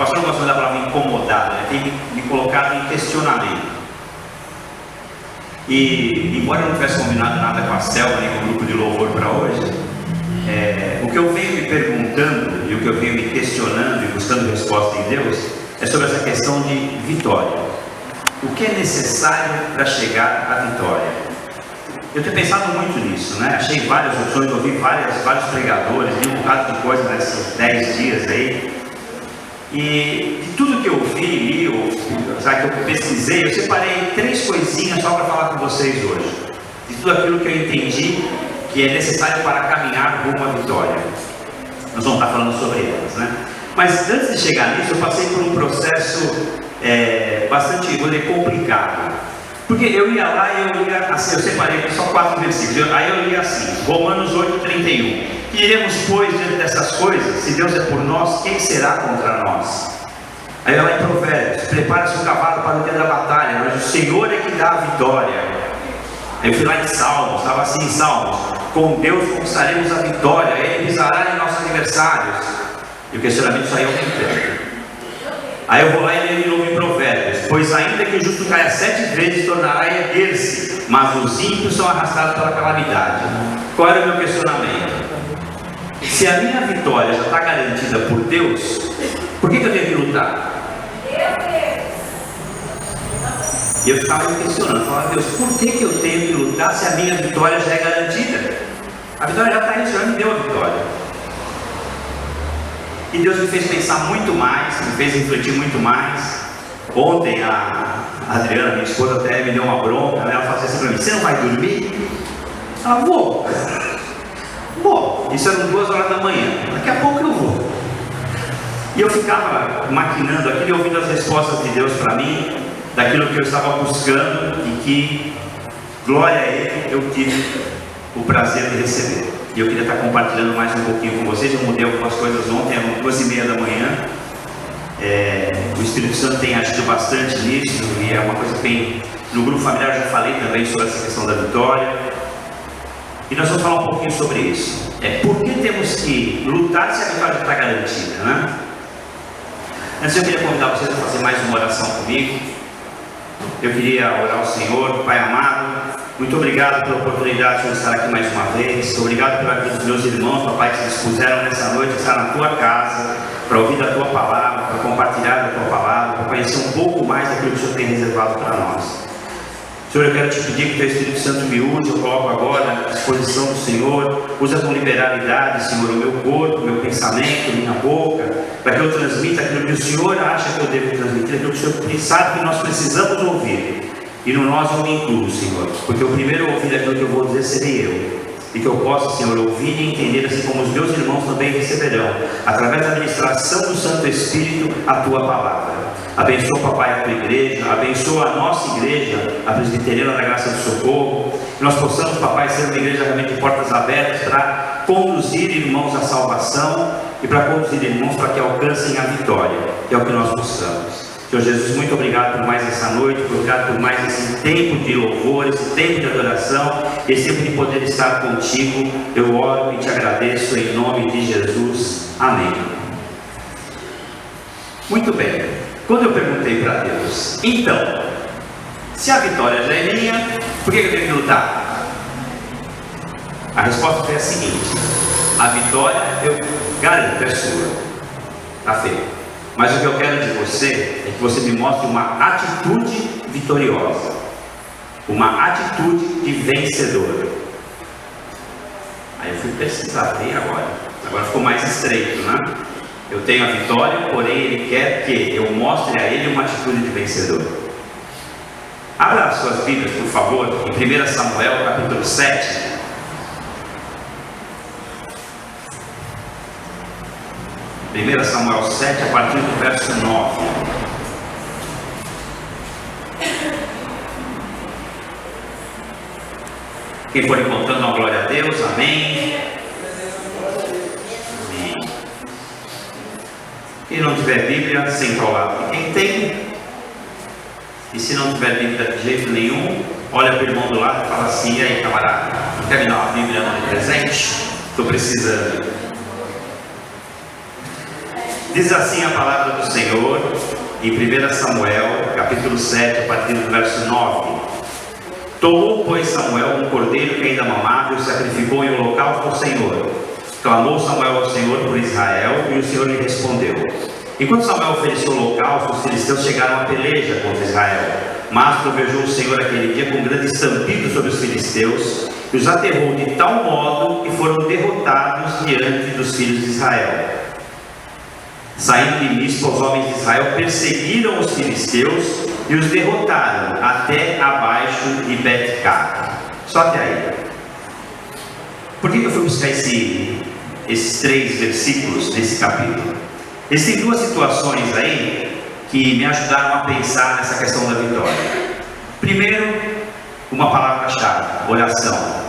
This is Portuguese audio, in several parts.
pastor não gosta da palavra incomodado, né? Tem me colocado em questionamento. E, embora eu não tivesse combinado nada com a Selva nem com o grupo de louvor para hoje, o que eu venho me perguntando e o que eu venho me questionando e buscando resposta em Deus é sobre essa questão de vitória. O que é necessário para chegar à vitória? Eu tenho pensado muito nisso, né? Achei várias opções, ouvi vários pregadores, li um bocado de coisa nesses 10 dias aí. E de tudo que eu vi, li, que eu pesquisei, eu separei 3 coisinhas só para falar com vocês hoje. De tudo aquilo que eu entendi que é necessário para caminhar rumo à vitória. Nós vamos estar falando sobre elas, né? Mas antes de chegar nisso, eu passei por um processo bastante complicado. Porque eu ia lá e eu ia assim, eu separei só 4 versículos. Aí eu li assim, Romanos 8:31. Que diremos, pois, diante dessas coisas? Se Deus é por nós, quem será contra nós? Aí lá em Provérbios, prepara-se o cavalo para o dia da batalha, mas o Senhor é que dá a vitória. Aí eu fui lá em Salmos, estava assim em Salmos, com Deus conquistaremos a vitória, Ele pisará em nossos adversários. E o questionamento saiu aumentando. Aí eu vou lá e leio de novo em Provérbios, pois ainda que o justo caia 7 vezes, tornará a erguer-se, mas os ímpios são arrastados pela calamidade. Qual era o meu questionamento? Se a minha vitória já está garantida por Deus, por que eu tenho que lutar? E eu ficava me questionando, falava, Deus, por que eu tenho que lutar se a minha vitória já é garantida? A vitória já está aí, o Senhor me deu a vitória. E Deus me fez pensar muito mais, me fez refletir muito mais. Ontem a Adriana, minha esposa, até me deu uma bronca, né? Ela falou assim para mim, você não vai dormir? Ela, vou. Isso eram 2 horas da manhã, daqui a pouco eu vou. E eu ficava maquinando aquilo, ouvindo as respostas de Deus para mim, daquilo que eu estava buscando e que, glória a Ele, eu tive o prazer de receber. E eu queria estar compartilhando mais um pouquinho com vocês. Eu mudei algumas coisas ontem, eram 2:30 da manhã. O Espírito Santo tem agido bastante nisso, e é uma coisa que tem no grupo familiar. Eu já falei também sobre essa questão da vitória. E nós vamos falar um pouquinho sobre isso. Por que temos que lutar se a vitória já está garantida, né? Antes eu queria convidar vocês a fazer mais uma oração comigo. Eu queria orar ao Senhor. Pai amado, muito obrigado pela oportunidade de estar aqui mais uma vez. Obrigado pela vida dos meus irmãos, papai, que se dispuseram nessa noite a estar na tua casa, para ouvir da tua palavra, para compartilhar da tua palavra, para conhecer um pouco mais daquilo que o Senhor tem reservado para nós. Senhor, eu quero te pedir que o teu Espírito Santo me use. Eu coloco agora à disposição do Senhor. Usa com liberalidade, Senhor, o meu corpo, o meu pensamento, minha boca, para que eu transmita aquilo que o Senhor acha que eu devo transmitir, aquilo que o Senhor sabe que nós precisamos ouvir. E no nós eu me incluo, Senhor, porque o primeiro a ouvir aquilo que eu vou dizer serei eu. E que eu possa, Senhor, ouvir e entender, assim como os meus irmãos também receberão, através da ministração do Santo Espírito, a tua palavra. Abençoa, papai, a tua igreja, abençoa a nossa igreja, a Presbiteriana da Graça do Socorro, que nós possamos, papai, ser uma igreja realmente de portas abertas para conduzir irmãos à salvação e para conduzir irmãos para que alcancem a vitória, que é o que nós buscamos. Senhor Jesus, muito obrigado por mais essa noite, obrigado por mais esse tempo de louvor, esse tempo de adoração, esse tempo de poder estar contigo. Eu oro e te agradeço em nome de Jesus. Amém. Muito bem. Quando eu perguntei para Deus, então, se a vitória já é minha, por que eu tenho que lutar? A resposta foi a seguinte: a vitória eu garanto, é sua. Está feito. Mas o que eu quero de você é que você me mostre uma atitude vitoriosa, uma atitude de vencedor. Aí eu fui pesquisar, e agora ficou mais estreito, né? Eu tenho a vitória, porém Ele quer que eu mostre a Ele uma atitude de vencedor. Abra as suas Bíblias, por favor, em 1 Samuel, capítulo 7. Primeira Samuel 7, a partir do verso 9. Quem for encontrando uma glória a Deus, amém. Amém. Quem não tiver Bíblia, senta ao lado de quem tem. E se não tiver Bíblia de jeito nenhum, olha para o irmão do lado e fala assim: e aí, camarada, não quer me dar uma Bíblia não de presente? Estou precisando. Diz assim a palavra do Senhor em 1 Samuel, capítulo 7, a partir do verso 9. Tomou, pois, Samuel um cordeiro que ainda mamava e o sacrificou em holocausto ao Senhor. Clamou Samuel ao Senhor por Israel, e o Senhor lhe respondeu. Enquanto Samuel ofereceu o holocausto, os filisteus chegaram à peleja contra Israel. Mas trovejou o Senhor aquele dia com grande estampido sobre os filisteus, e os aterrou de tal modo que foram derrotados diante dos filhos de Israel. Saindo de Mispa, os homens de Israel perseguiram os filisteus e os derrotaram até abaixo de Bet-Car. Só até aí. Por que eu fui buscar esses 3 versículos nesse capítulo? Existem 2 situações aí que me ajudaram a pensar nessa questão da vitória. Primeiro, uma palavra-chave: oração.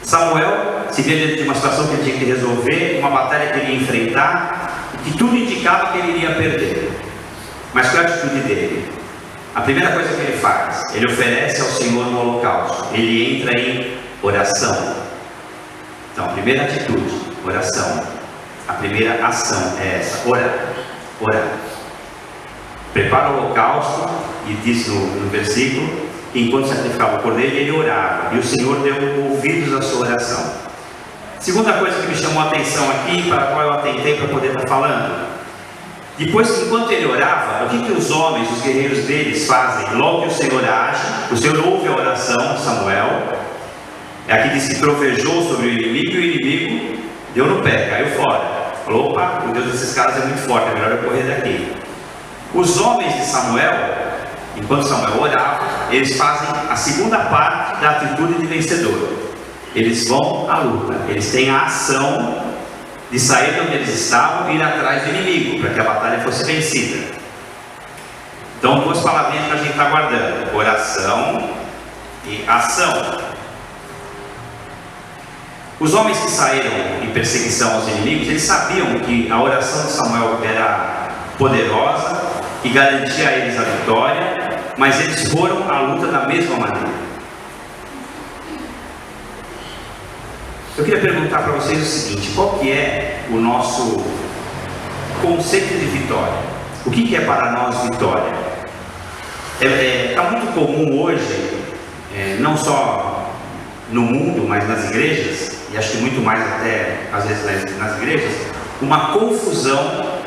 Samuel se vê diante de uma situação que ele tinha que resolver, uma batalha que ele ia enfrentar, que tudo indicava que ele iria perder. Mas qual é a atitude dele? A primeira coisa que ele faz, ele oferece ao Senhor no holocausto. Ele entra em oração. Então, a primeira atitude, oração. A primeira ação é essa: orar. Orar. Prepara o holocausto, e diz no versículo, que enquanto sacrificava o cordeiro, ele orava, e o Senhor deu ouvidos à sua oração. Segunda coisa que me chamou a atenção aqui, para a qual eu atentei para poder estar falando: depois, enquanto ele orava, o que os homens, os guerreiros deles fazem? Logo que o Senhor age, o Senhor ouve a oração de Samuel. Aqui diz que trovejou sobre o inimigo, e o inimigo deu no pé, caiu fora. Falou: opa, o Deus desses caras é muito forte, é melhor eu correr daqui. Os homens de Samuel, enquanto Samuel orava, eles fazem a segunda parte da atitude de vencedor. Eles vão à luta, eles têm a ação de sair de onde eles estavam e ir atrás do inimigo, para que a batalha fosse vencida. Então, 2 palavrinhas que a gente está guardando: oração e ação. Os homens que saíram em perseguição aos inimigos, eles sabiam que a oração de Samuel era poderosa e garantia a eles a vitória, mas eles foram à luta da mesma maneira. Eu queria perguntar para vocês o seguinte: qual que é o nosso conceito de vitória? O que é para nós vitória? Está muito comum hoje, não só no mundo, mas nas igrejas, e acho que muito mais até às vezes nas igrejas, uma confusão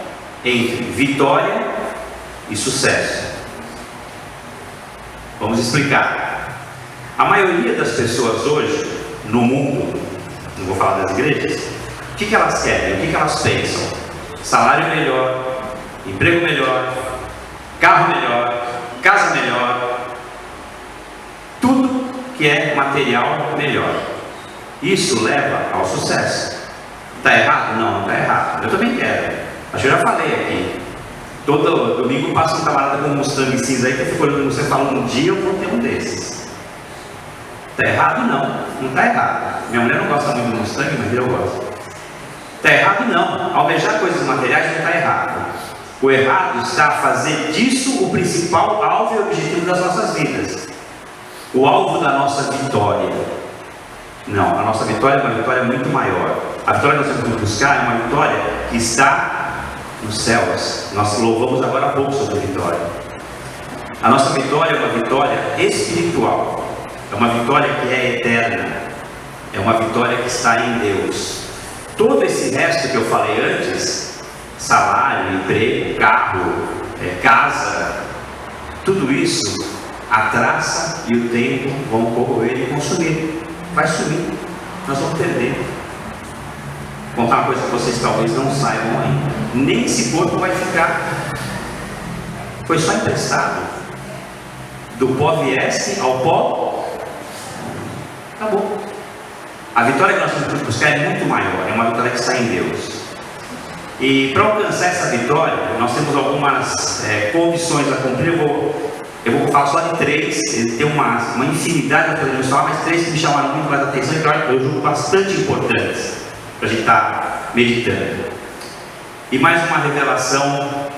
entre vitória e sucesso. Vamos explicar. A maioria das pessoas hoje no mundo, não vou falar das igrejas, o que elas querem? O que elas pensam? Salário melhor, emprego melhor, carro melhor, casa melhor, tudo que é material melhor. Isso leva ao sucesso. Está errado? Não, não está errado. Eu também quero. Acho que eu já falei aqui. Todo domingo passa um camarada com um Mustang cinza aí que eu fico olhando você falando: um dia eu vou ter um desses. Está errado? Não, não está errado. Minha mulher não gosta muito do Mustang, mas eu gosto. Está errado? Não. Almejar coisas materiais não está errado. O errado está a fazer disso o principal alvo e objetivo das nossas vidas. O alvo da nossa vitória. Não, a nossa vitória é uma vitória muito maior. A vitória que nós temos que buscar é uma vitória que está nos céus. Nós louvamos agora há pouco sobre a vitória. A nossa vitória é uma vitória espiritual. É uma vitória que é eterna. É uma vitória que está em Deus. Todo esse resto que eu falei antes, salário, emprego, carro, casa, tudo isso, a traça e o tempo vão corroer e consumir. Vai sumir. Nós vamos perder. Vou contar uma coisa que vocês talvez não saibam ainda. Nem esse corpo vai ficar. Foi só emprestado. Do pó viesse ao pó, acabou. A vitória que nós temos que buscar é muito maior. É uma vitória que está em Deus. E para alcançar essa vitória, nós temos algumas condições a cumprir. Eu vou falar só de 3. Tem uma infinidade de podemos falar, mas 3 que me chamaram muito mais a atenção e que eu julgo bastante importantes para a gente estar meditando. E mais uma revelação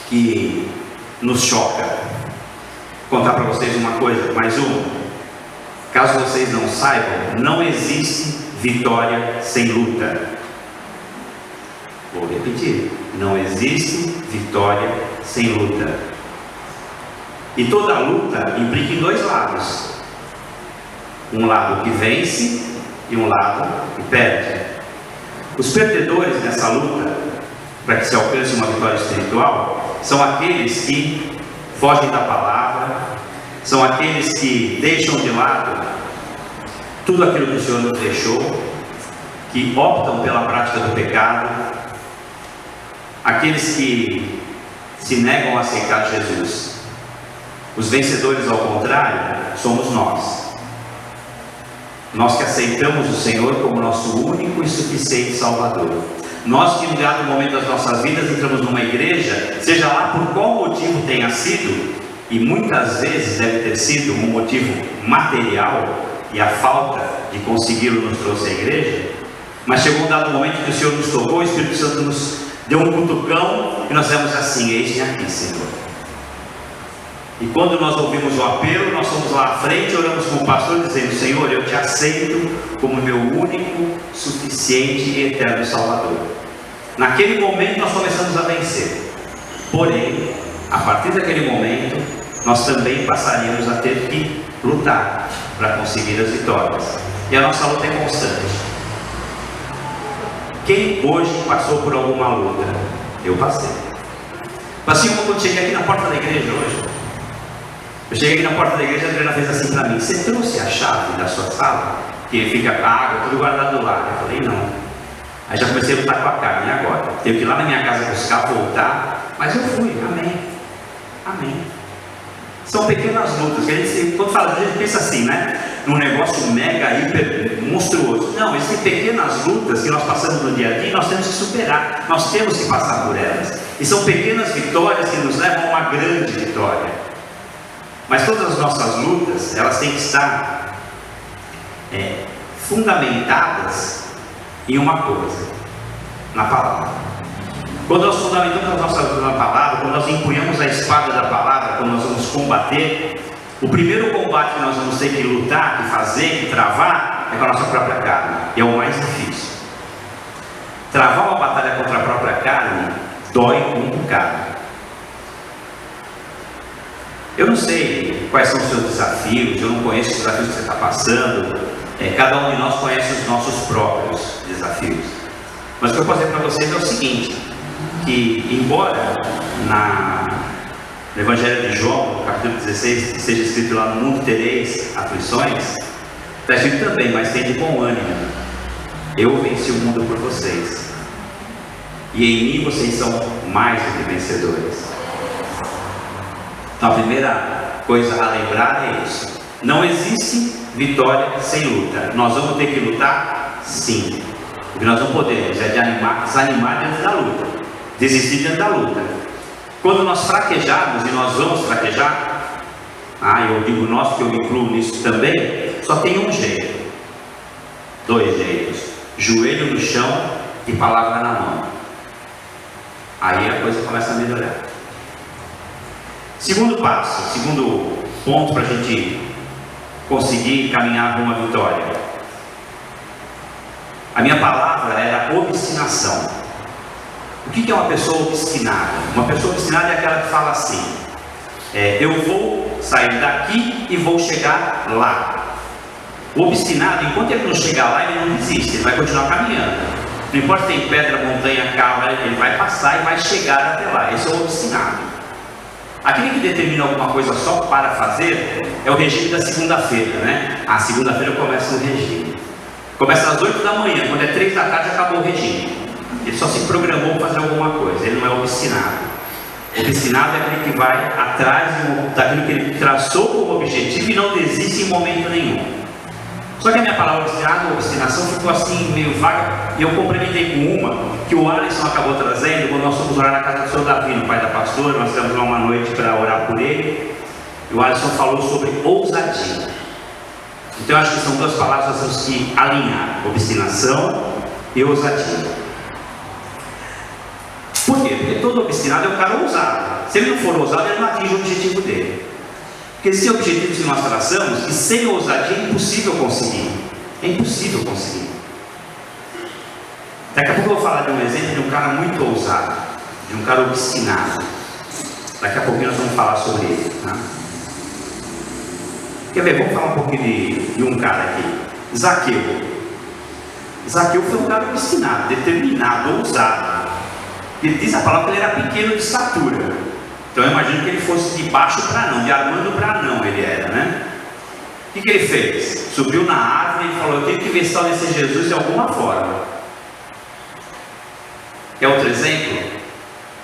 que nos choca. Vou contar para vocês uma coisa, mais uma. Caso vocês não saibam, não existe vitória sem luta. Vou repetir: não existe vitória sem luta. E toda luta implica em dois lados: um lado que vence e um lado que perde. Os perdedores nessa luta, para que se alcance uma vitória espiritual, são aqueles que fogem da palavra, são aqueles que deixam de lado tudo aquilo que o Senhor nos deixou, que optam pela prática do pecado, aqueles que se negam a aceitar Jesus. Os vencedores, ao contrário, somos nós. Nós que aceitamos o Senhor como nosso único e suficiente Salvador. Nós que, em dado momento das nossas vidas, entramos numa igreja, seja lá por qual motivo tenha sido, e muitas vezes deve ter sido um motivo material, e a falta de consegui-lo nos trouxe à igreja, mas chegou um dado momento que o Senhor nos tocou, o Espírito Santo nos deu um cutucão, e nós dizemos assim: eis-me aqui, Senhor. E quando nós ouvimos o apelo, nós fomos lá à frente, oramos com o pastor, dizendo: Senhor, eu te aceito como meu único, suficiente e eterno Salvador. Naquele momento nós começamos a vencer. Porém, a partir daquele momento, nós também passaríamos a ter que lutar para conseguir as vitórias. E a nossa luta é constante. Quem hoje passou por alguma luta? Eu passei. Passei quando cheguei aqui na porta da igreja hoje. Eu cheguei aqui na porta da igreja e a Adriana fez assim para mim: você trouxe a chave da sua sala? Que fica a água, tudo guardado lá. Eu falei: não. Aí já comecei a lutar com a carne. E agora? Tenho que ir lá na minha casa buscar, voltar. Mas eu fui. Amém. Amém. São pequenas lutas. Que a gente, quando fala, a gente pensa assim, né? Num negócio mega, hiper monstruoso. Não, existem pequenas lutas que nós passamos no dia a dia e nós temos que superar. Nós temos que passar por elas. E são pequenas vitórias que nos levam a uma grande vitória. Mas todas as nossas lutas, elas têm que estar fundamentadas em uma coisa: na palavra. Quando nós fundamentamos as nossas lutas na palavra, quando nós empunhamos a espada da palavra, quando nós vamos combater, o primeiro combate que nós vamos ter que lutar, que fazer, que travar, é com a nossa própria carne. E é o mais difícil. Travar uma batalha contra a própria carne dói um bocado. Eu não sei quais são os seus desafios, eu não conheço os desafios que você está passando. Cada um de nós conhece os nossos próprios desafios. Mas o que eu posso dizer para vocês é o seguinte: que embora no Evangelho de João, no capítulo 16, seja escrito lá: no mundo tereis aflições, está escrito também: mas tende bom ânimo, eu venci o mundo por vocês, e em mim vocês são mais do que vencedores. Então a primeira coisa a lembrar é isso: não existe vitória sem luta. Nós vamos ter que lutar? Sim. O que nós não podemos é desanimar diante da luta, desistir diante da luta. Quando nós fraquejarmos, e nós vamos fraquejar, eu digo nós, porque eu me incluo nisso também, só tem um jeito, dois jeitos: joelho no chão e palavra na mão. Aí a coisa começa a melhorar. Segundo passo, segundo ponto para a gente conseguir caminhar para uma vitória: a minha palavra era obstinação. O que é uma pessoa obstinada? Uma pessoa obstinada é aquela que fala assim: eu vou sair daqui e vou chegar lá. O obstinado, enquanto ele não chegar lá, ele não desiste, ele vai continuar caminhando. Não importa se tem pedra, montanha, carro, ele vai passar e vai chegar até lá. Esse é o obstinado. Aquele que determina alguma coisa só para fazer é o regime da segunda-feira, né? A segunda-feira começa o regime. Começa às 8 da manhã, quando é 3 da tarde acabou o regime. Ele só se programou para fazer alguma coisa, ele não é obstinado. Obstinado é aquele que vai atrás daquilo que ele traçou como objetivo e não desiste em momento nenhum. Só que a minha palavra obstinação ficou assim, meio vaga, e eu complementei com uma que o Alisson acabou trazendo quando nós fomos orar na casa do Sr. Davi, no pai da pastora. Nós tivemos lá uma noite para orar por ele, e o Alisson falou sobre ousadia. Então eu acho que são duas palavras que nós temos que alinhar: obstinação e ousadia. Por quê? Porque todo obstinado é um cara ousado. Se ele não for ousado, ele não atinge o objetivo dele. Porque existem objetivos que nós traçamos que sem ousadia é impossível conseguir. É impossível conseguir. Daqui a pouco eu vou falar de um exemplo de um cara muito ousado, de um cara obstinado. Daqui a pouquinho nós vamos falar sobre ele. Tá? Quer ver? Vamos falar um pouquinho de um cara aqui. Zaqueu. Zaqueu foi um cara obstinado, determinado, ousado. Ele diz a palavra que ele era pequeno de estatura. Então eu imagino que ele fosse de baixo para não, de Armando para não ele era, né? O que ele fez? Subiu na árvore e falou: eu tenho que ver se talvez seja Jesus de alguma forma. Quer outro exemplo?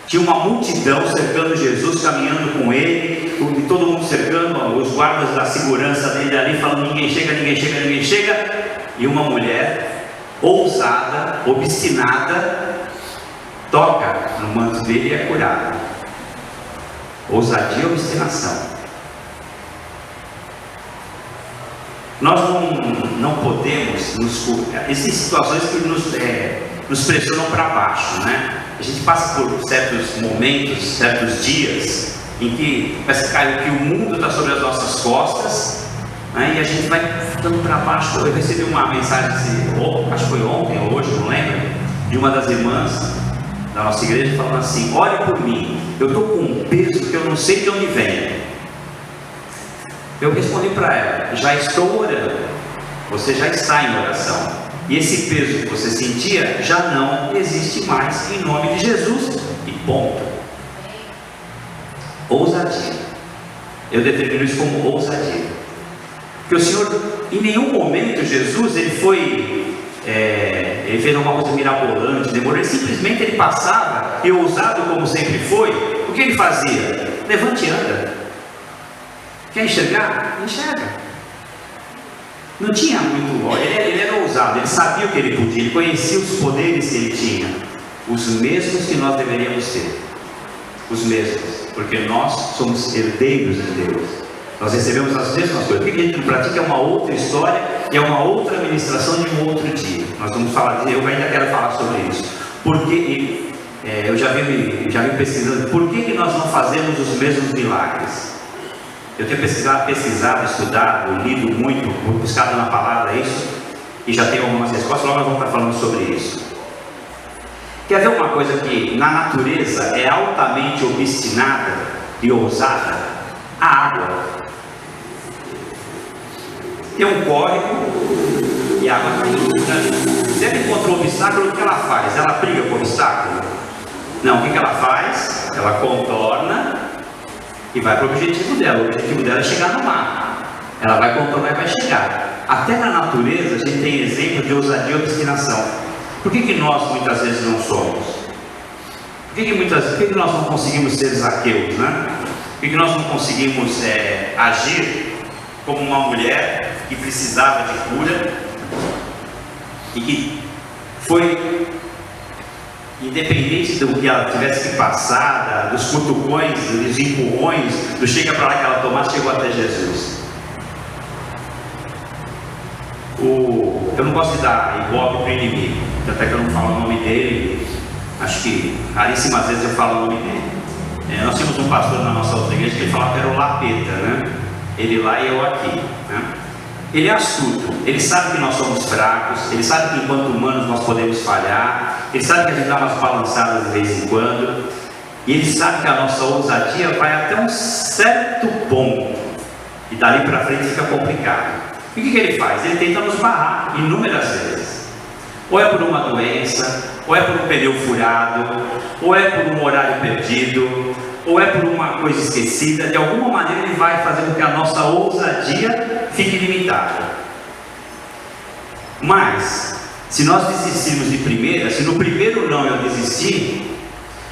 Tinha uma multidão cercando Jesus, caminhando com ele, e todo mundo cercando, os guardas da segurança dele ali, falando: ninguém chega, ninguém chega, ninguém chega. E uma mulher ousada, obstinada, toca no manto dele e é curada. Ousadia e obstinação. Nós não podemos existem situações que nos pressionam para baixo, né? A gente passa por certos momentos, certos dias em que parece que o mundo está sobre as nossas costas, né? E a gente vai ficando para baixo. Eu recebi uma mensagem, acho que foi ontem ou hoje, não lembro, de uma das irmãs da nossa igreja falando assim: ore por mim, eu estou com um peso que eu não sei de onde vem. Eu respondi para ela: já estou orando. Você já está em oração. E esse peso que você sentia já não existe mais, em nome de Jesus. E ponto. Ousadia. Eu determino isso como ousadia. Porque o Senhor, em nenhum momento, Jesus, ele fez alguma coisa mirabolante, demorou. Ele simplesmente passava, e ousado como sempre foi, o que ele fazia? Levante e anda. Quer enxergar? Enxerga. Não tinha muito. Ele era ousado, ele sabia o que ele podia, ele conhecia os poderes que ele tinha, os mesmos que nós deveríamos ter. Os mesmos, porque nós somos herdeiros de Deus. Nós recebemos as mesmas coisas. O que a gente não pratica é uma outra história e é uma outra administração de um outro dia. Nós vamos falar, eu ainda quero falar sobre isso. Porque eu já vim pesquisando, por que nós não fazemos os mesmos milagres? Eu tenho pesquisado, estudado, lido muito, buscado na palavra isso, e já tenho algumas respostas. Logo nós vamos estar falando sobre isso. Quer ver uma coisa que na natureza é altamente obstinada e ousada? A água. Tem um córrego e a água está indo. Se ela encontrou um obstáculo, o que ela faz? Ela briga com o obstáculo? Não, o que ela faz? Ela contorna e vai para o objetivo dela. O objetivo dela é chegar no mar. Ela vai contornar e vai chegar. Até na natureza a gente tem exemplo de ousadia e obstinação. Por que nós muitas vezes não somos? Por que nós não conseguimos ser Zaqueus, né? Por que nós não conseguimos agir como uma mulher que precisava de cura e que foi, independente do que ela tivesse que passar, dos cutucões, dos empurrões, do chega para lá que ela tomasse, chegou até Jesus. Eu não gosto de dar ibope para o inimigo, até que eu não falo o nome dele. Acho que raríssimas vezes eu falo o nome dele. Nós tínhamos um pastor na nossa outra igreja que ele falava que era o Lapeta, né? Ele lá e eu aqui, né? Ele é astuto, ele sabe que nós somos fracos, ele sabe que enquanto humanos nós podemos falhar, ele sabe que a gente dá umas balançadas de vez em quando, e ele sabe que a nossa ousadia vai até um certo ponto, e dali para frente fica complicado. E o que ele faz? Ele tenta nos barrar inúmeras vezes. Ou é por uma doença, ou é por um pneu furado, ou é por um horário perdido, ou é por uma coisa esquecida. De alguma maneira ele vai fazer com que a nossa ousadia fique limitada. Mas, se nós desistirmos de primeira, se no primeiro não eu desistir,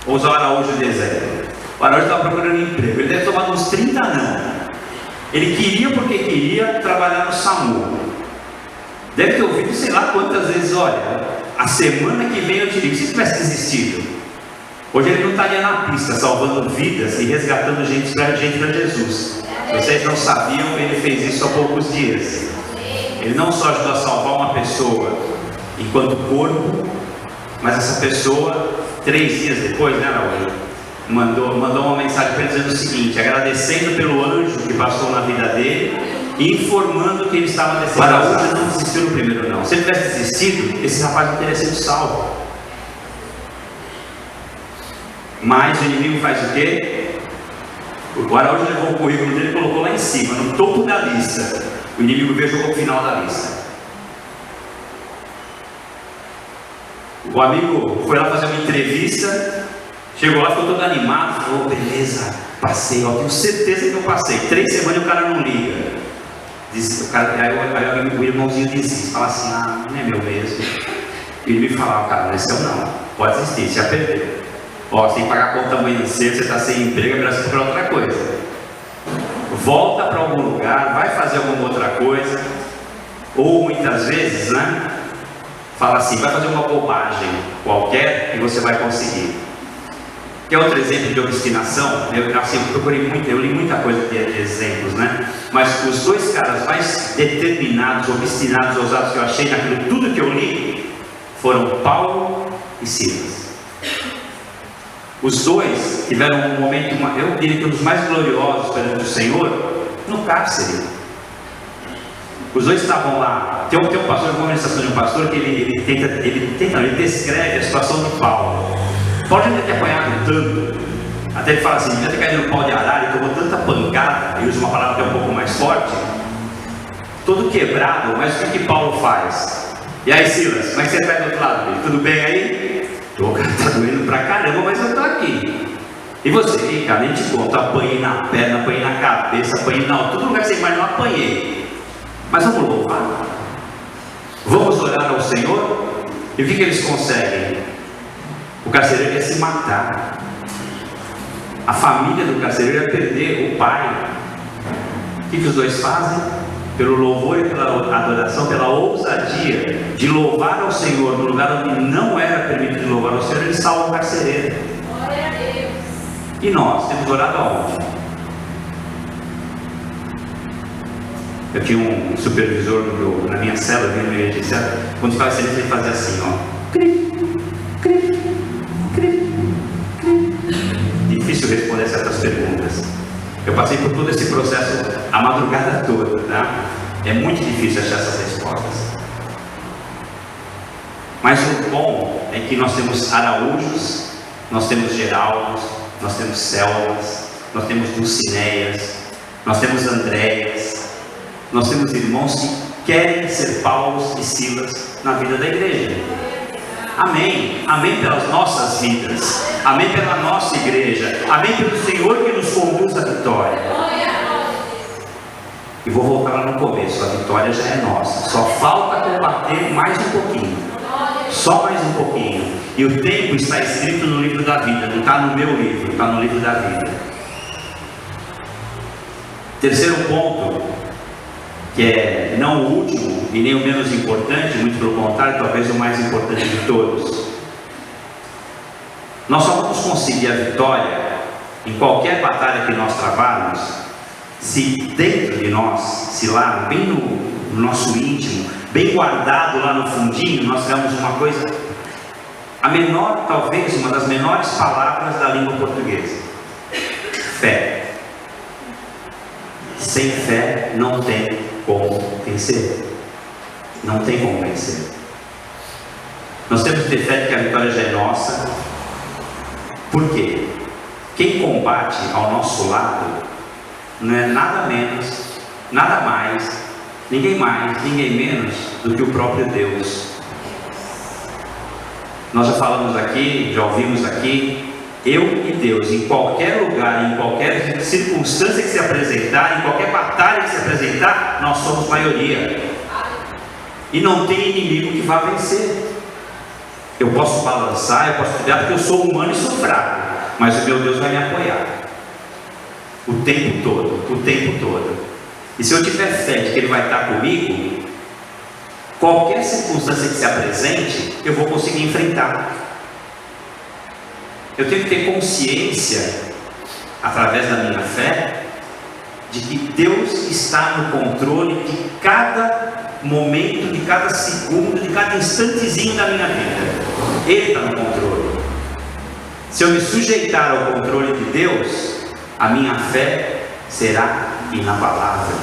vou usar o Araújo de exemplo. O Araújo estava procurando emprego, ele deve ter tomado uns 30 não. Ele queria porque queria trabalhar no SAMU. Deve ter ouvido sei lá quantas vezes: olha, a semana que vem eu te ligo. Se tivesse desistido, hoje ele não estaria na pista salvando vidas e resgatando gente para Jesus. Vocês não sabiam, ele fez isso há poucos dias. Ele não só ajudou a salvar uma pessoa enquanto corpo, mas essa pessoa, 3 dias depois, né, Raul, mandou uma mensagem para ele dizendo o seguinte, agradecendo pelo anjo que passou na vida dele e informando que ele estava descendo. O Araújo não desistiu no primeiro não. Se ele tivesse desistido, esse rapaz não teria sido salvo. Mas o inimigo faz o quê? O Araújo levou o currículo dele e colocou lá em cima, no topo da lista. O inimigo veio e jogou o final da lista. O amigo foi lá fazer uma entrevista, chegou lá, ficou todo animado, falou: beleza, passei, ó, tenho certeza que eu passei. 3 semanas e o cara não liga. Diz, o cara, aí o irmãozinho disse, fala assim: ah, não é meu mesmo. E ele me falava: cara, não é seu não, pode desistir, já perdeu. Ó, você tem que pagar a conta amanhã cedo, você está sem emprego, é melhor você procurar outra coisa. Volta para algum lugar, vai fazer alguma outra coisa. Ou muitas vezes, né, fala assim: vai fazer uma bobagem qualquer e você vai conseguir. Que é outro exemplo de obstinação. Eu li muita coisa de exemplos, né? Mas os 2 caras mais determinados, obstinados, ousados que eu achei naquilo tudo que eu li foram Paulo e Silas. Os 2 tiveram um momento, eu diria que um dos mais gloriosos perante o Senhor, no cárcere. Os 2 estavam lá. Tem um pastor, uma administração de um pastor, que ele descreve a situação de Paulo. Paulo já ter apanhado tanto, até ele fala assim: devia ter caído no pau de arara, e tomou tanta pancada, e usa uma palavra que é um pouco mais forte, todo quebrado. Mas o que Paulo faz? E aí, Silas, como é que você está do outro lado dele? Tudo bem aí? Tô, cara, tá doendo pra caramba, mas eu tô aqui. E você? Cara, nem te conto, apanhei na perna, apanhei na cabeça, apanhei na todo lugar que você imagina, eu apanhei. Mas vamos louvar, vamos orar ao Senhor. E o que eles conseguem? O carcereiro ia se matar, a família do carcereiro ia perder o pai. O que os 2 fazem? Pelo louvor e pela adoração, pela ousadia de louvar ao Senhor no lugar onde não era permitido louvar ao Senhor, eles salvam o carcereiro. Glória a Deus. E nós temos orado aonde? Eu tinha um supervisor na minha célula, na minha igreja, quando se faz silêncio, ele fazia assim, ó. Cri, cri, cri, cri. Difícil responder certas perguntas. Eu passei por todo esse processo a madrugada toda, tá? É muito difícil achar essas respostas. Mas o bom é que nós temos Araújos, nós temos Geraldos, nós temos Selmas, nós temos Dulcineias, nós temos Andréias, nós temos irmãos que querem ser Paulos e Silas na vida da igreja. Amém. Amém pelas nossas vidas. Amém pela nossa igreja. Amém pelo Senhor que nos conduz à vitória. E vou voltar lá no começo. A vitória já é nossa. Só falta combater mais um pouquinho. Só mais um pouquinho. E o tempo está escrito no livro da vida. Não está no meu livro, está no livro da vida. Terceiro ponto, que é não o último e nem o menos importante, muito pelo contrário, talvez o mais importante de todos. Nós só vamos conseguir a vitória em qualquer batalha que nós travarmos se dentro de nós, se lá bem no nosso íntimo, bem guardado lá no fundinho, nós temos uma coisa, a menor, talvez uma das menores palavras da língua portuguesa: fé. Sem fé não tem como vencer. Não tem como vencer. Nós temos que ter fé de que a vitória já é nossa. Por quê? Quem combate ao nosso lado não é nada menos, nada mais, ninguém menos do que o próprio Deus. Nós já falamos aqui, já ouvimos aqui, eu e Deus, em qualquer lugar, em qualquer circunstância que se apresentar, em qualquer batalha que se apresentar, nós somos maioria. E não tem inimigo que vá vencer. Eu posso balançar, eu posso cuidar, porque eu sou humano e sou fraco, mas o meu Deus vai me apoiar. O tempo todo, o tempo todo. E se eu tiver fé de que Ele vai estar comigo, qualquer circunstância que se apresente, eu vou conseguir enfrentar. Eu tenho que ter consciência, através da minha fé, de que Deus está no controle de cada momento, de cada segundo, de cada instantezinho da minha vida. Ele está no controle. Se eu me sujeitar ao controle de Deus, a minha fé será inabalável.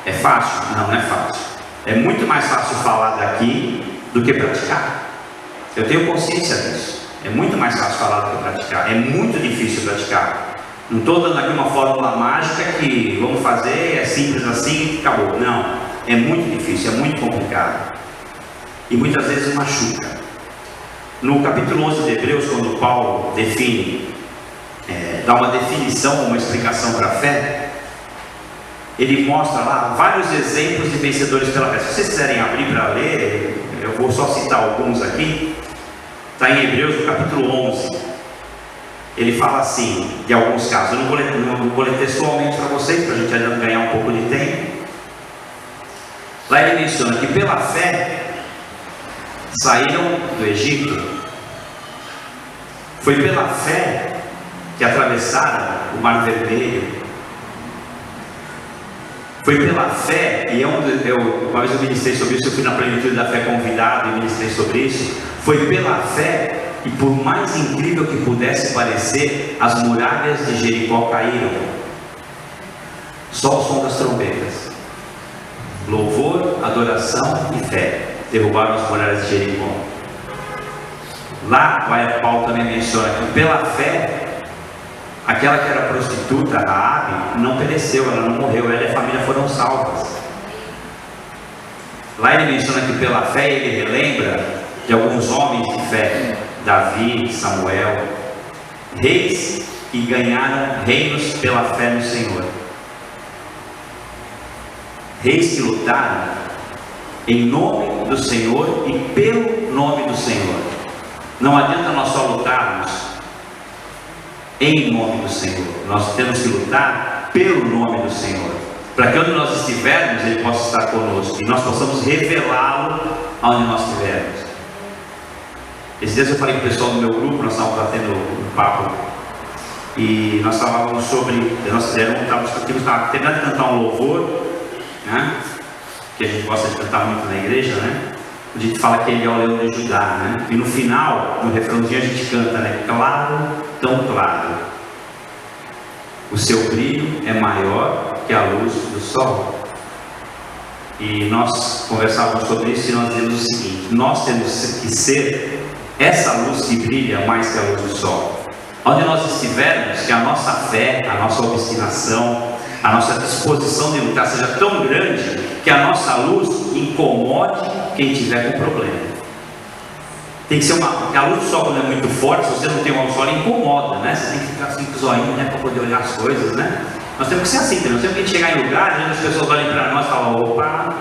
É fácil? Não, não é fácil. É muito mais fácil falar daqui do que praticar. Eu tenho consciência disso. É muito mais fácil falar do que praticar. É muito difícil praticar. Não estou dando aqui uma fórmula mágica que vamos fazer, é simples assim e acabou. Não, é muito difícil, é muito complicado. E muitas vezes machuca. No capítulo 11 de Hebreus, quando Paulo define, dá uma definição, uma explicação para a fé, ele mostra lá vários exemplos de vencedores pela fé. Se vocês quiserem abrir para ler, eu vou só citar alguns aqui. Está em Hebreus, no capítulo 11. Ele fala assim, de alguns casos. Eu não vou ler textualmente para vocês, para a gente ganhar um pouco de tempo. Lá ele menciona que pela fé saíram do Egito. Foi pela fé que atravessaram o Mar Vermelho. Foi pela fé, e uma vez eu ministrei sobre isso, eu fui na plenitude da fé convidado e ministrei sobre isso. Foi pela fé, e por mais incrível que pudesse parecer, as muralhas de Jericó caíram. Só o som das trombetas. Louvor, adoração e fé derrubaram as muralhas de Jericó. Lá, Paulo também menciona que pela fé, aquela que era prostituta, Raabe, não pereceu, ela não morreu, ela e a família foram salvas. Lá ele menciona que pela fé ele relembra de alguns homens de fé, Davi, Samuel, reis que ganharam reinos pela fé no Senhor. Reis que lutaram em nome do Senhor e pelo nome do Senhor. Não adianta nós só lutarmos em nome do Senhor. Nós temos que lutar pelo nome do Senhor, para que onde nós estivermos, Ele possa estar conosco e nós possamos revelá-lo aonde nós estivermos. Esses dias eu falei com o pessoal do meu grupo, nós estávamos batendo um papo e nós falávamos sobre, nós estávamos terminando de cantar um louvor, né? Que a gente gosta de cantar muito na igreja, né? A gente fala que Ele é o leão de Judá, né? E no final, no refrãozinho a gente canta, né? Claro, tão claro, o seu brilho é maior que a luz do sol. E nós conversávamos sobre isso e nós dizemos o seguinte: nós temos que ser essa luz que brilha mais que a luz do sol. Onde nós estivermos, que a nossa fé, a nossa obstinação, a nossa disposição de lutar seja tão grande que a nossa luz incomode quem tiver com problema. Tem que ser porque a luz do sol, quando é muito forte, se você não tem uma luz do sol, ela incomoda, né? Você tem que ficar assim com os olhinhos, né, para poder olhar as coisas, né? Nós temos que ser assim, nós temos que chegar em lugares onde as pessoas olhem para nós e falam: opa,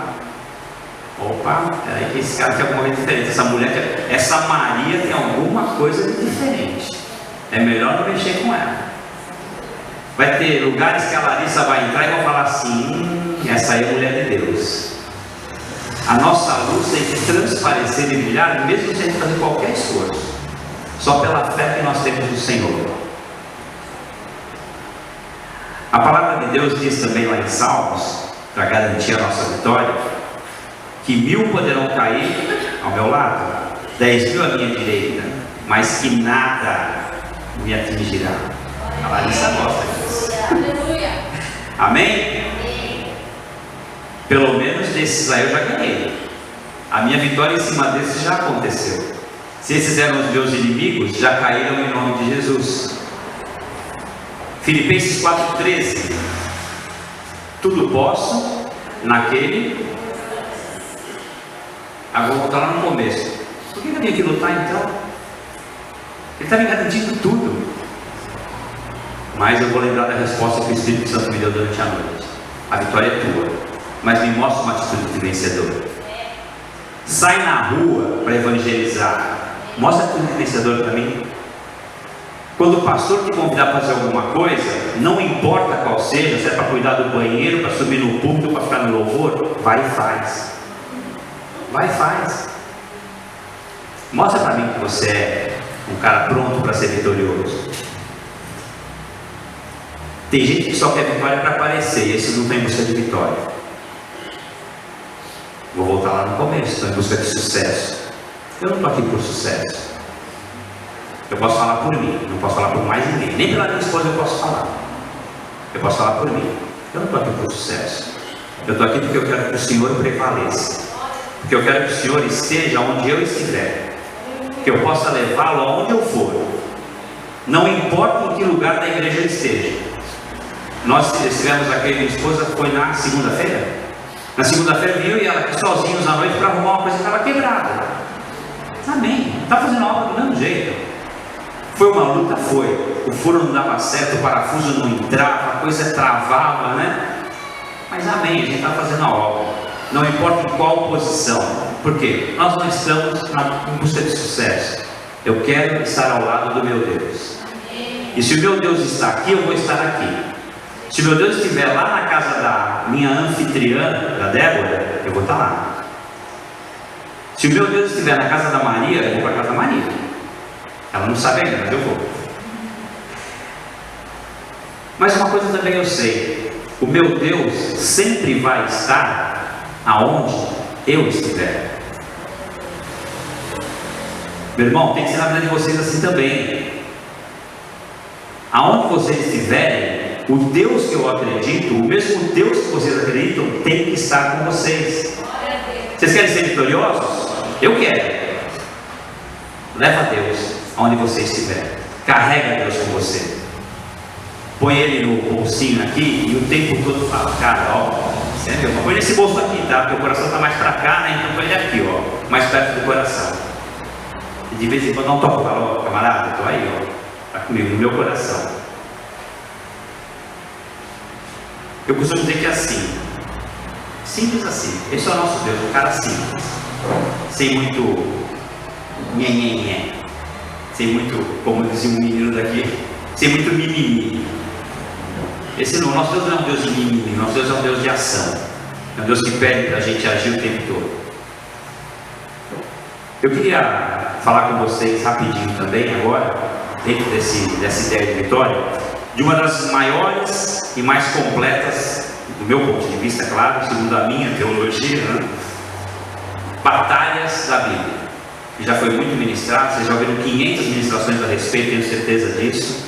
peraí que esse cara tem alguma coisa diferente, essa mulher, essa Maria tem alguma coisa de diferente, é melhor não mexer com ela. Vai ter lugares que a Larissa vai entrar e vai falar assim: essa aí é a mulher de Deus. A nossa luz tem que transparecer e brilhar, mesmo sem fazer qualquer esforço, só pela fé que nós temos no Senhor. A palavra de Deus diz também lá em Salmos, para garantir a nossa vitória, que 1000 poderão cair ao meu lado, 10.000 à minha direita, mas que nada me atingirá. A Larissa gosta disso. Amém? Pelo menos desses aí eu já ganhei. A minha vitória em cima desses já aconteceu. Se esses eram os meus inimigos, já caíram em nome de Jesus. Filipenses 4,13. Tudo posso naquele. Agora vou voltar lá no começo. Por que eu tenho que lutar então? Ele está me garantindo tudo. Mas eu vou lembrar da resposta que o Espírito Santo me deu durante a noite. A vitória é tua, mas me mostra uma atitude de vencedor. Sai na rua para evangelizar. Mostra a atitude de vencedor para mim. Quando o pastor te convidar para fazer alguma coisa, não importa qual seja, se é para cuidar do banheiro, para subir no púlpito, para ficar no louvor, vai e faz. Vai e faz. Mostra para mim que você é um cara pronto para ser vitorioso. Tem gente que só quer vitória para aparecer, e esses não estão em busca de vitória. Vou voltar lá no começo, estou em busca de sucesso. Eu não estou aqui por sucesso. Eu posso falar por mim, não posso falar por mais ninguém. Nem pela minha esposa eu posso falar. Eu posso falar por mim. Eu não estou aqui por sucesso. Eu estou aqui porque eu quero que o Senhor prevaleça. Porque eu quero que o Senhor esteja onde eu estiver. que eu possa levá-lo aonde eu for, não importa em que lugar da igreja ele esteja. Nós estivemos aqui, minha esposa foi na segunda-feira. Na segunda-feira viu e ela aqui sozinhos à noite para arrumar uma coisa que estava quebrada. Amém. Está fazendo a obra do mesmo jeito. Foi uma luta, foi. O furo não dava certo, o parafuso não entrava, a coisa travava, né? Mas amém, a gente está fazendo a obra. Não importa em qual posição. Por quê? Nós não estamos em busca de sucesso. Eu quero estar ao lado do meu Deus. E se o meu Deus está aqui, eu vou estar aqui. Se o meu Deus estiver lá na casa da minha anfitriã, da Débora, eu vou estar lá. Se o meu Deus estiver na casa da Maria, eu vou para a casa da Maria. Ela não sabe ainda, mas eu vou. Mas uma coisa também eu sei: o meu Deus sempre vai estar aonde eu estiver. Meu irmão, tem que ser na vida de vocês assim também. Aonde vocês estiverem, o Deus que eu acredito, o mesmo Deus que vocês acreditam, tem que estar com vocês. Vocês querem ser vitoriosos? Eu quero. Leva Deus aonde você estiver. Carrega Deus com você. Põe ele no bolsinho aqui e o tempo todo fala: cara, ó, você é meu, põe nesse bolso aqui, tá? Porque o coração está mais para cá, né? Então põe ele aqui, ó, mais perto do coração. E de vez em quando dá um toque, fala: ó, camarada, estou aí, ó, tá comigo, no meu coração. Eu costumo dizer que é assim, simples assim. Esse é o nosso Deus, um cara simples, sem muito nhé, sem muito, como dizia um menino daqui, sem muito mimimi. Esse não, nosso Deus não é um Deus de mimimi, nosso Deus é um Deus de ação, é um Deus que pede para a gente agir o tempo todo. Eu queria falar com vocês rapidinho também agora, dentro dessa ideia de vitória, de uma das maiores e mais completas, do meu ponto de vista, claro, segundo a minha teologia, né? Batalhas da Bíblia. Já foi muito ministrado, vocês já ouviram 500 ministrações a respeito, tenho certeza disso.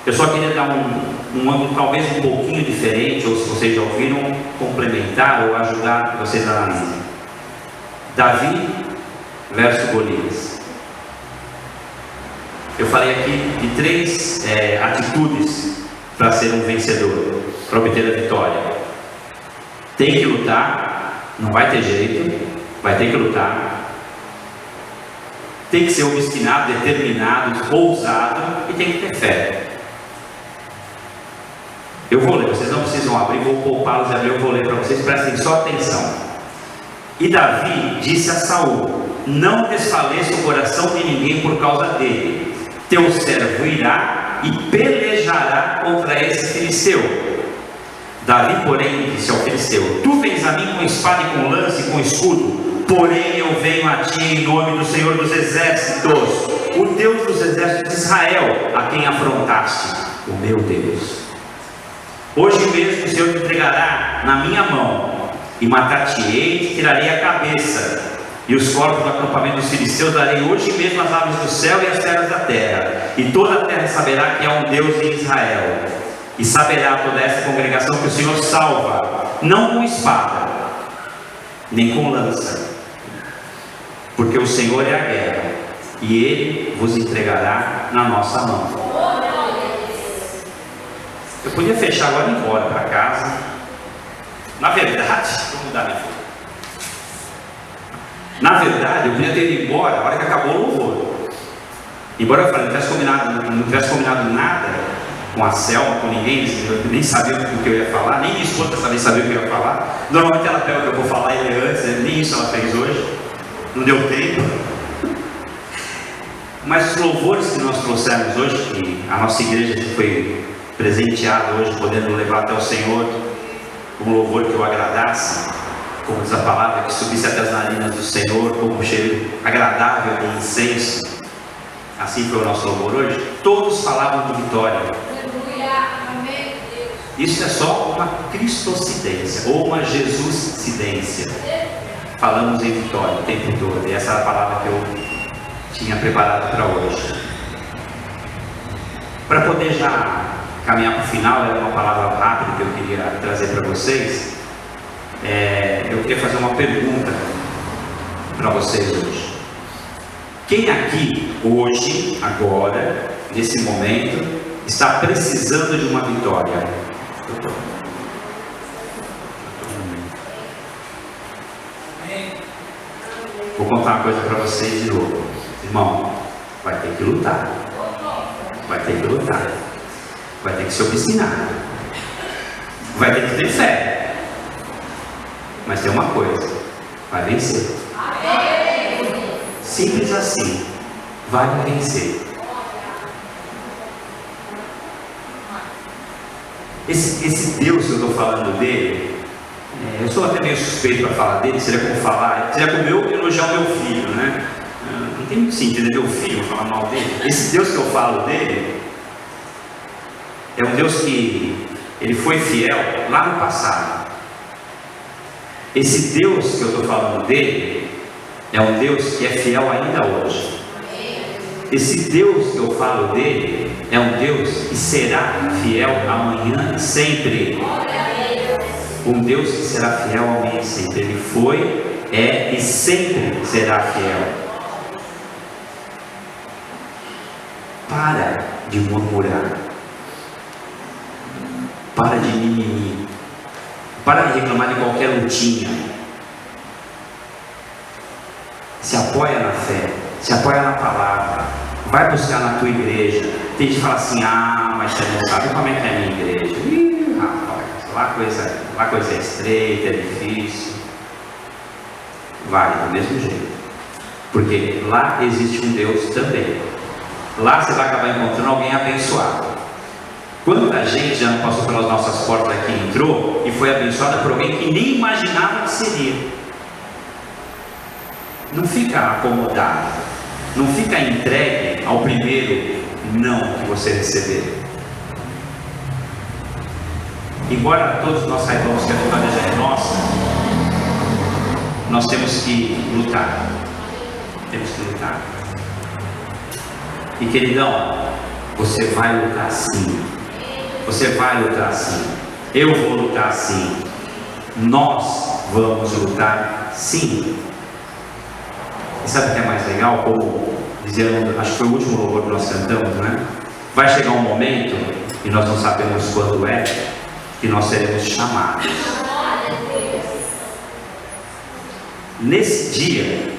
Eu só queria dar um ângulo talvez um pouquinho diferente, ou se vocês já ouviram, complementar ou ajudar que vocês analisem. Davi versus Golias. Eu falei aqui de 3 atitudes para ser um vencedor, para obter a vitória. Tem que lutar, não vai ter jeito, vai ter que lutar. Tem que ser obstinado, determinado, ousado e tem que ter fé. Eu vou ler, vocês não precisam abrir, vou poupá-los e abrir, eu vou ler para vocês, prestem só atenção. E Davi disse a Saul: não desfaleça o coração de ninguém por causa dele. Teu servo irá e pelejará contra esse filisteu. Davi, porém, disse ao filisteu: tu vens a mim com espada e com lança e com escudo, porém eu venho a ti em nome do Senhor dos Exércitos, o Deus dos exércitos de Israel, a quem afrontaste, o meu Deus. Hoje mesmo o Senhor te entregará na minha mão, e matar-te-ei e tirarei a cabeça. E os corpos do acampamento dos filisteus darei hoje mesmo às aves do céu e às feras da terra. E toda a terra saberá que há um Deus em Israel. E saberá toda essa congregação que o Senhor salva, não com espada, nem com lança, porque o Senhor é a guerra, e Ele vos entregará na nossa mão. Eu podia fechar agora e ir embora para casa. Na verdade, vou mudar minha foto. Na verdade, eu podia ter ido embora a hora que acabou o louvor. Embora eu falei, não tivesse combinado nada com a Selma, com ninguém, eu nem sabia o que eu ia falar, nem minha esposa sabia o que eu ia falar. Normalmente ela pega o que eu vou falar e lê antes, nem isso ela fez hoje, não deu tempo. Mas os louvores que nós trouxemos hoje, que a nossa igreja foi presenteada hoje, podendo levar até o Senhor um louvor que o agradasse, como diz a palavra, que subisse até as narinas do Senhor, como um cheiro agradável de incenso. Assim foi o nosso louvor hoje. Todos falavam de vitória. Isso é só uma cristocidência, ou uma jesuscidência. Falamos em vitória o tempo todo, e essa é a palavra que eu tinha preparado para hoje. Para poder já caminhar para o final, era uma palavra rápida que eu queria trazer para vocês. Eu queria fazer uma pergunta para vocês hoje. Quem aqui, hoje, agora, nesse momento, está precisando de uma vitória? Vou contar uma coisa para vocês de novo. Irmão, vai ter que lutar. Vai ter que lutar. Vai ter que se obstinar. Vai ter que ter fé. Mas tem uma coisa, vai vencer. Simples assim. Vai vencer. Esse Deus que eu estou falando dele, eu sou até meio suspeito para falar dele, seria como eu elogiar o meu filho, né? Não tem muito sentido, é meu filho falar mal dele. Esse Deus que eu falo dele, é um Deus que ele foi fiel lá no passado. Esse Deus que eu estou falando dele, é um Deus que é fiel ainda hoje. Esse Deus que eu falo dele, é um Deus que será fiel amanhã e sempre. Um Deus que será fiel amanhã e sempre. Ele foi, é e sempre será fiel. Para de murmurar. Para de mimimi. Para de reclamar de qualquer lutinha. Se apoia na fé. Se apoia na palavra. Vai buscar na tua igreja. Tem gente que fala assim: mas você não sabe como é que é a minha igreja. Ih, rapaz, lá coisa é estreita, é difícil. Vai do mesmo jeito. Porque lá existe um Deus também. Lá você vai acabar encontrando alguém abençoado. Quanta gente já não passou pelas nossas portas aqui, entrou e foi abençoada por alguém que nem imaginava que seria. Não fica acomodado. Não fica entregue ao primeiro não que você receber. Embora todos nós saibamos que a vitória já é nossa, nós temos que lutar. Temos que lutar. E queridão, você vai lutar sim. Você vai lutar sim. Eu vou lutar sim. Nós vamos lutar sim. E sabe o que é mais legal? Como dizia, acho que foi o último louvor que nós cantamos, né? Vai chegar um momento, e nós não sabemos quando é, que nós seremos chamados. Nesse dia,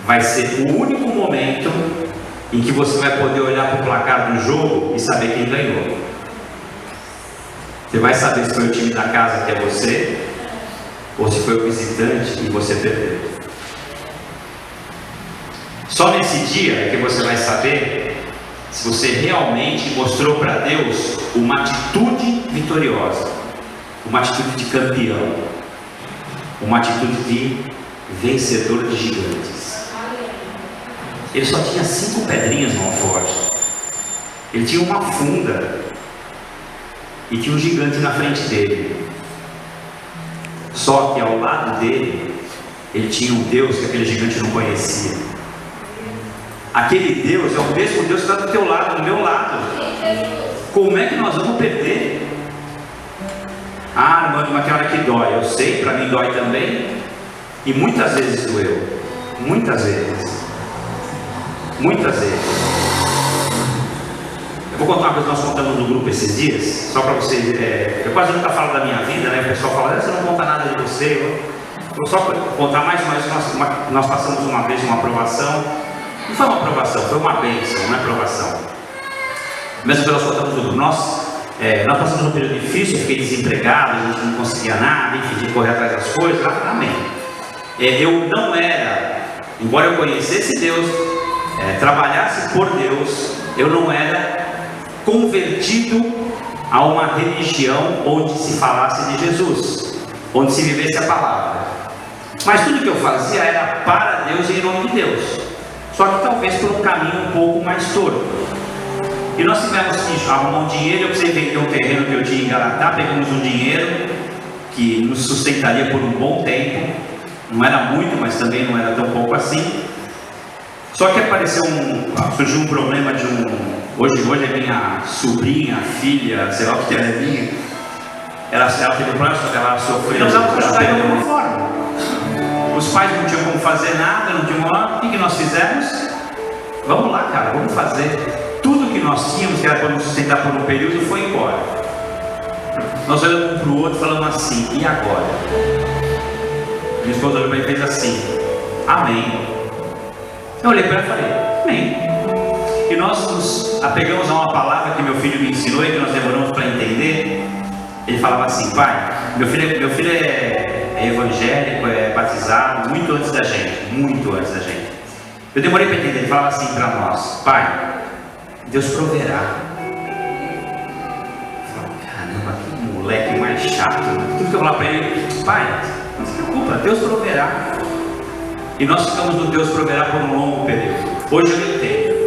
vai ser o único momento em que você vai poder olhar para o placar do jogo e saber quem ganhou. Você vai saber se foi o time da casa que é você, ou se foi o visitante e você perdeu. Só nesse dia é que você vai saber se você realmente mostrou para Deus uma atitude vitoriosa, uma atitude de campeão, uma atitude de vencedor de gigantes. Ele só tinha 5 pedrinhas no alforje. Ele tinha uma funda e tinha um gigante na frente dele. Só que ao lado dele, ele tinha um Deus que aquele gigante não conhecia. Aquele Deus é o mesmo Deus que está do teu lado, do meu lado. Como é que nós vamos perder? Irmão, mas tem hora que dói. Eu sei, para mim dói também. E muitas vezes doeu. Muitas vezes. Muitas vezes. Eu vou contar uma coisa que nós contamos no grupo esses dias, só para vocês. Eu quase nunca falo da minha vida, né? O pessoal fala: você não conta nada de você. Eu vou só contar mais uma vez. Nós passamos uma vez uma aprovação. Não foi uma aprovação, foi uma bênção, não é aprovação. Mesmo que nós contamos tudo. Nós passamos um período difícil, eu fiquei desempregado, a gente não conseguia nada, enfim, de correr atrás das coisas. Amém. Eu não era, embora eu conhecesse Deus, trabalhasse por Deus, eu não era convertido a uma religião onde se falasse de Jesus, onde se vivesse a palavra. Mas tudo que eu fazia era para Deus e em nome de Deus. Só que talvez por um caminho um pouco mais torto. E nós tivemos que arrumar um dinheiro. Eu precisei vender um terreno que eu tinha em Garatá. Pegamos um dinheiro que nos sustentaria por um bom tempo. Não era muito, mas também não era tão pouco assim. Só que surgiu um problema de hoje é minha sobrinha, filha, sei lá o que ela é minha. Ela teve um problema, só que ela sofreu. E nós precisávamos ajudar de alguma forma. Os pais não tinham como fazer nada, não tinham. O que nós fizemos? Vamos lá, cara, vamos fazer. Tudo que nós tínhamos, que era para nos sustentar por um período, foi embora. Nós olhamos um para o outro falando assim: e agora? Minha esposa olhou para mim e fez assim: amém. Eu olhei para ela e falei: amém. E nós nos apegamos a uma palavra que meu filho me ensinou e que nós demoramos para entender. Ele falava assim: pai, meu filho é evangélico, é batizado muito antes da gente, muito antes da gente. Eu demorei para entender. Ele falava assim para nós: pai, Deus proverá. Eu falava: caramba, que moleque mais chato. Tudo que eu falava para ele: pai, não se preocupa, Deus proverá. E nós ficamos no Deus proverá por um longo período. Hoje eu entendo.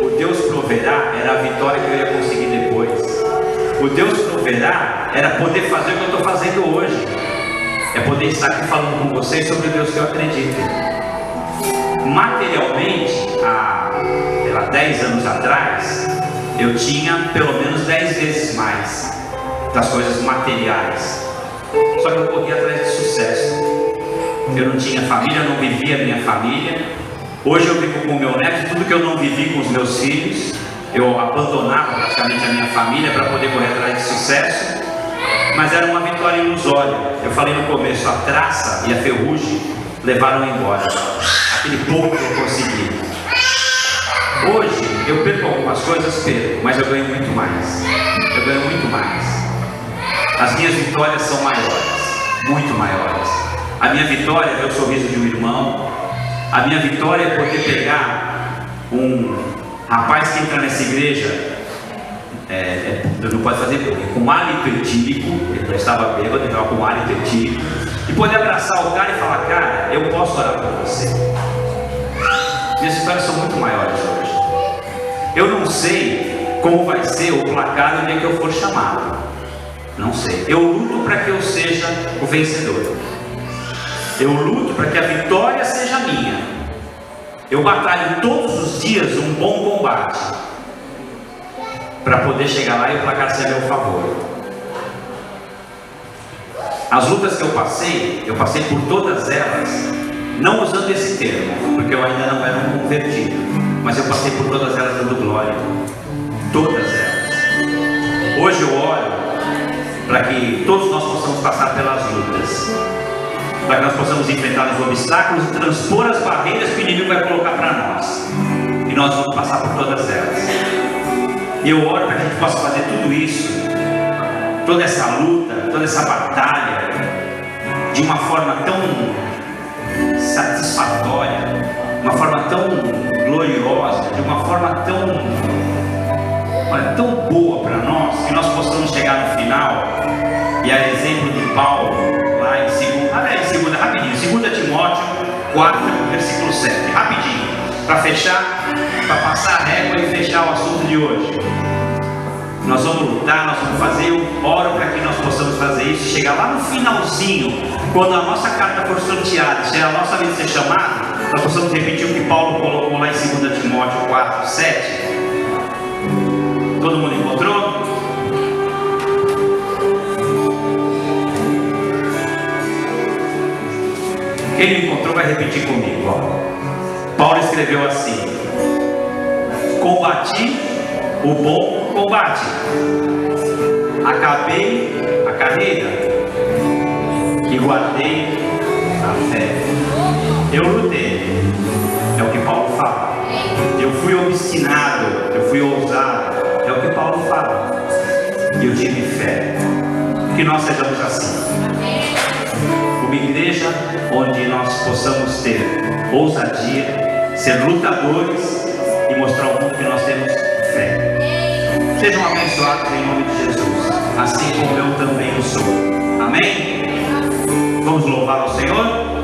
O Deus proverá era a vitória que eu ia conseguir depois. O Deus proverá era poder fazer o que eu estou fazendo hoje. É poder estar aqui falando com vocês sobre o Deus que eu acredito. Materialmente, há 10 anos atrás, eu tinha pelo menos 10 vezes mais das coisas materiais. Só que eu corria atrás de sucesso. Eu não tinha família, eu não vivia a minha família. Hoje eu vivo com o meu neto. Tudo que eu não vivi com os meus filhos, eu abandonava praticamente a minha família para poder correr atrás de sucesso. Mas era uma vitória ilusória. Eu falei no começo: a traça e a ferrugem levaram embora aquele pouco que eu consegui. Hoje eu perco algumas coisas, mas eu ganho muito mais. Eu ganho muito mais. As minhas vitórias são maiores, muito maiores. A minha vitória é ver o sorriso de um irmão. A minha vitória é poder pegar um rapaz que entra nessa igreja, não pode fazer com hálito etílico. Ele não estava bêbado, ele estava com hálito etílico, e poder abraçar o cara e falar: cara, eu posso orar por você. Minhas histórias são muito maiores hoje. Eu não sei como vai ser o placar no dia que eu for chamado. Não sei. Eu luto para que eu seja o vencedor. Eu luto para que a vitória seja minha. Eu batalho todos os dias um bom combate para poder chegar lá e o placar ser a meu favor. As lutas que eu passei por todas elas, não usando esse termo, porque eu ainda não era um convertido, mas eu passei por todas elas dando glória. Todas elas. Hoje eu oro para que todos nós possamos passar pelas lutas, para que nós possamos enfrentar os obstáculos e transpor as barreiras que o inimigo vai colocar para nós. E nós vamos passar por todas elas. E eu oro para que a gente possa fazer tudo isso, toda essa luta, toda essa batalha, de uma forma tão satisfatória, uma forma tão gloriosa, de uma forma tão boa para nós, que nós possamos chegar no final. E a exemplo de Paulo, lá em 2 Timóteo 4, versículo 7, rapidinho, para fechar, para passar a régua e fechar o assunto de hoje. Nós vamos lutar, nós vamos fazer. Eu oro para que nós possamos fazer isso, chegar lá no finalzinho, quando a nossa carta for sorteada, se é a nossa vez de ser chamada, nós possamos repetir o que Paulo colocou lá em 2 Timóteo 4, 7. Todo mundo encontrou? Quem não encontrou vai repetir comigo. Ó. Paulo escreveu assim: combati o bom combate, acabei a carreira e guardei a fé. Eu lutei, é o que Paulo fala. Eu fui obstinado, eu fui ousado, é o que Paulo fala. E eu tive fé. Que nós sejamos assim. Uma igreja onde nós possamos ter ousadia, ser lutadores e mostrar ao mundo que nós temos fé. Sejam abençoados em nome de Jesus, assim como eu também o sou. Amém? Vamos louvar ao Senhor?